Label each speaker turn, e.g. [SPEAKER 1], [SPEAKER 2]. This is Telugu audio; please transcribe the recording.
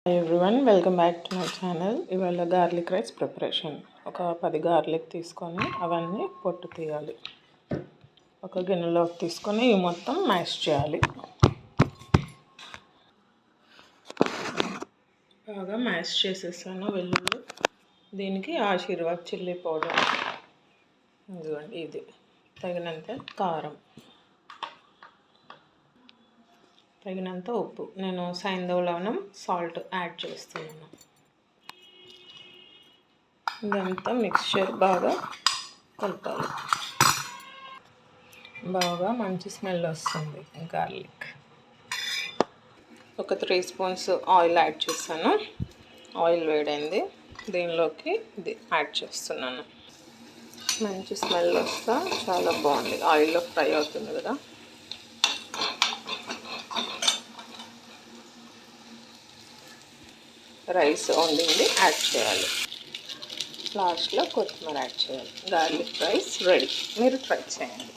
[SPEAKER 1] Hi everyone, welcome back to my channel. ఇవాళ గార్లిక్ రైస్ ప్రిపరేషన్. ఒక 10 గార్లిక్ తీసుకొని అవన్నీ పొట్టు తీయాలి. ఒక గిన్నెలోకి తీసుకొని ఇవి మొత్తం మ్యాష్ చేయాలి. బాగా మ్యాష్ చేసేసాను వెల్లుల్లి. దీనికి ఆశీర్వాద్ చిల్లీ పౌడర్, ఇదిగోండి ఇది, తగినంత కారం, తగినంత ఉప్పు. నేను సైంధవ లవణం సాల్ట్ యాడ్ చేస్తున్నాను. ఇదంతా మిక్స్చర్ బాగా కలపాలి. బాగా మంచి స్మెల్ వస్తుంది గార్లిక్. ఒక 3 స్పూన్స్ ఆయిల్ యాడ్ చేశాను. ఆయిల్ వేడైంది, దీనిలోకి ఇది యాడ్ చేస్తున్నాను. మంచి స్మెల్ వస్తా చాలా బాగుంది. ఆయిల్లో ఫ్రై అవుతుంది కదా. రైస్ వండింది యాడ్ చేయాలి. లాస్ట్లో కొత్తిమీర యాడ్ చేయాలి. Garlic rice ready. మీరు ట్రై చేయండి.